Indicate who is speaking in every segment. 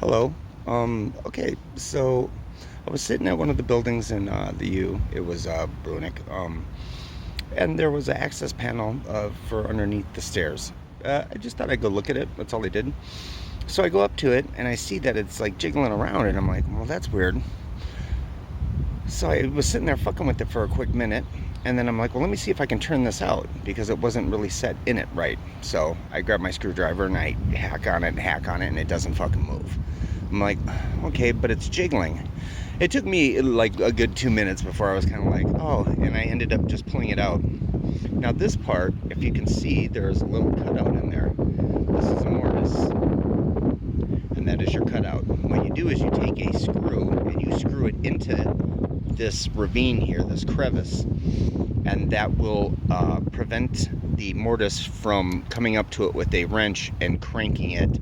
Speaker 1: Hello. Okay, so I was sitting at one of the buildings in the U. It was Brunik. And there was an access panel for underneath the stairs. I just thought I'd go look at it. That's all I did. So I go up to it and I see that it's like jiggling around, and I'm like, well, that's weird. So I was sitting there fucking with it for a quick minute, and then I'm like, well, let me see if I can turn this out because it wasn't really set in it right. So I grab my screwdriver and I hack on it, and it doesn't fucking move. I'm like, okay, but it's jiggling. It took me like a good 2 minutes before I was kind of like, oh, and I ended up just pulling it out. Now this part, if you can see, there's a little cutout in there. This is a mortise, and that is your cutout. What you do is you take a screw and you screw it into this ravine here, this crevice, and that will prevent the mortise from coming up to it with a wrench and cranking it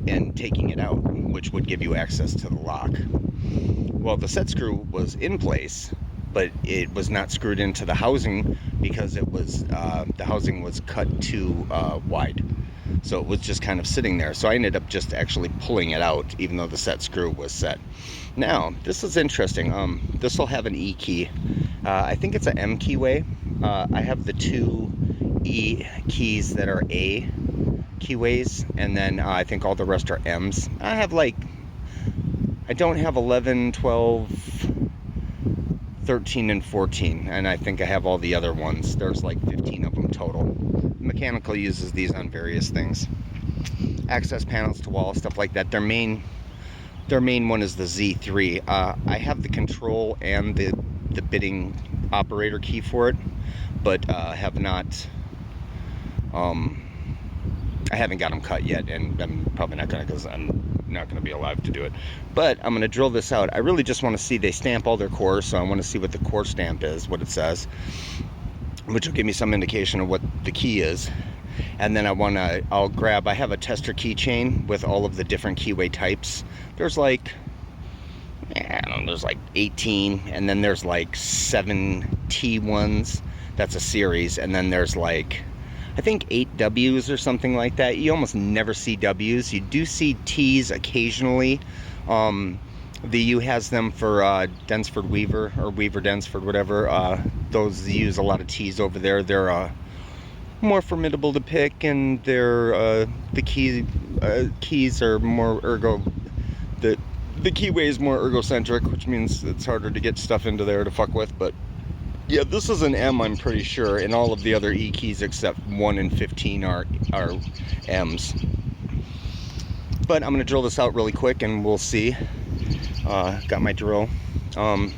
Speaker 1: and taking it out, which would give you access to the lock. Well, the set screw was in place, but it was not screwed into the housing because it was the housing was cut too wide. So it was just kind of sitting there. So I ended up just actually pulling it out, even though the set screw was set. Now, this is interesting. This will have an E key. I think it's an M keyway. I have the two E keys that are A keyways, and then I think all the rest are M's. I don't have 11, 12, 13, and 14, and I think I have all the other ones. There's like 15 of them total. Mechanical uses these on various things. Access panels to walls, stuff like that. Their main one is the Z3. I have the control and the bitting operator key for it, but have not. I haven't got them cut yet, and I'm probably not gonna, because I'm not gonna be alive to do it. But I'm gonna drill this out. I really just want to see, they stamp all their cores, so I want to see what the core stamp is, what it says, which will give me some indication of what the key is. And then I have a tester keychain with all of the different keyway types. There's like, I don't know, there's like 18, and then there's like 7 T1s. That's a series, and then there's like, I think 8 W's or something like that. You almost never see W's. You do see T's occasionally. The U has them for Densford Weaver, or Weaver Densford, whatever. Those use a lot of T's over there. They're more formidable to pick, and they're the keys are more the keyway is more ergocentric, which means it's harder to get stuff into there to fuck with. But yeah, this is an M, I'm pretty sure, and all of the other E keys except 1 and 15 are M's. But I'm going to drill this out really quick and we'll see. Got my drill. And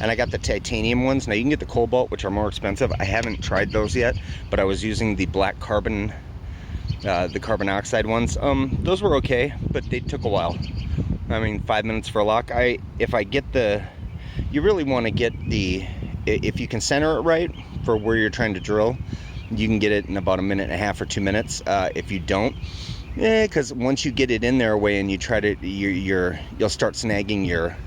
Speaker 1: I got the titanium ones. Now you can get the cobalt, which are more expensive. I haven't tried those yet, but I was using the black carbon, the carbon oxide ones. Those were okay, but they took a while. I mean, 5 minutes for a lock. You really want to get if you can center it right for where you're trying to drill, you can get it in about 1.5 or 2 minutes. If you don't, because once you get it in there away and you try to, you'll start snagging your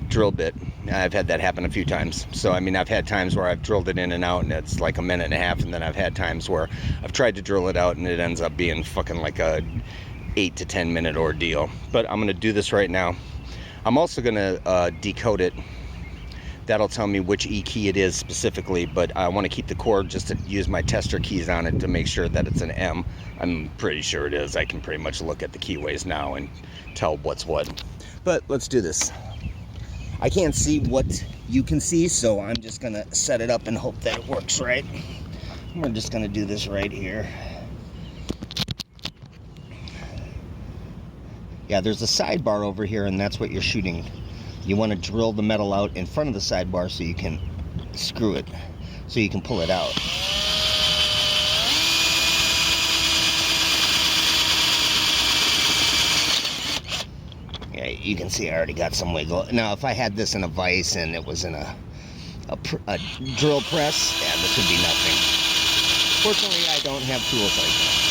Speaker 1: drill bit. I've had that happen a few times. So I mean, I've had times where I've drilled it in and out and it's like 1.5 minutes, and then I've had times where I've tried to drill it out and it ends up being fucking like a 8 to 10 minute ordeal. But I'm gonna do this right now. I'm also gonna decode it. That'll tell me which E key it is specifically, but I want to keep the cord just to use my tester keys on it to make sure that it's an M. I'm pretty sure it is. I can pretty much look at the keyways now and tell what's what. But let's do this. I can't see what you can see, so I'm just going to set it up and hope that it works right. We're just going to do this right here. Yeah, there's a sidebar over here, and that's what you're shooting. You want to drill the metal out in front of the sidebar so you can screw it, so you can pull it out. Yeah, you can see I already got some wiggle. Now, if I had this in a vise and it was in a drill press, yeah, this would be nothing. Fortunately, I don't have tools like that.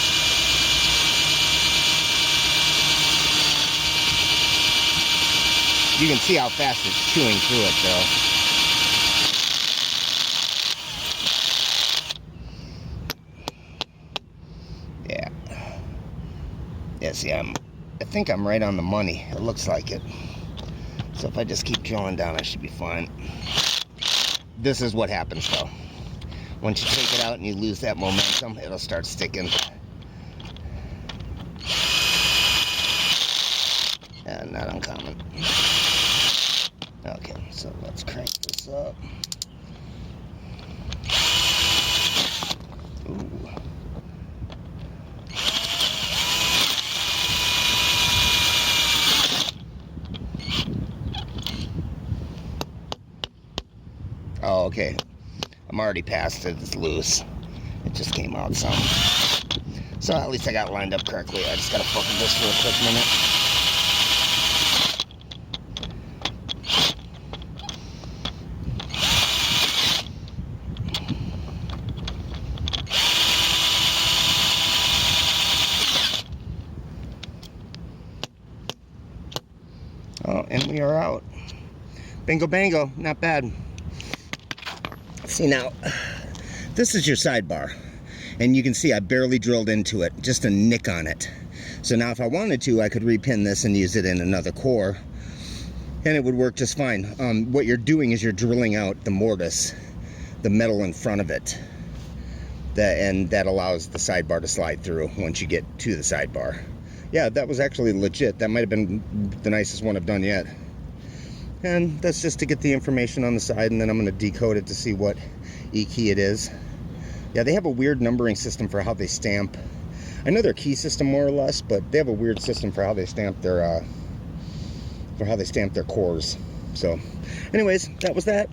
Speaker 1: You can see how fast it's chewing through it, though. Yeah. Yeah, see, I'm I think I'm right on the money. It looks like it. So if I just keep drilling down, I should be fine. This is what happens though. Once you take it out and you lose that momentum, it'll start sticking. And not uncommon. Okay, so let's crank this up. Ooh. Oh, okay. I'm already past it. It's loose. It just came out some. So at least I got lined up correctly. I just gotta fuck with this for a quick minute. Oh, and we are out. Bingo bango, not bad. See now, this is your sidebar. And you can see I barely drilled into it, just a nick on it. So now if I wanted to, I could repin this and use it in another core, and it would work just fine. What you're doing is you're drilling out the mortise, the metal in front of it. And that allows the sidebar to slide through once you get to the sidebar. Yeah, that was actually legit. That might have been the nicest one I've done yet. And that's just to get the information on the side, and then I'm going to decode it to see what E key it is. Yeah, they have a weird numbering system for how they stamp. I know their key system more or less, but they have a weird system for how they stamp their cores. So, anyways, that was that.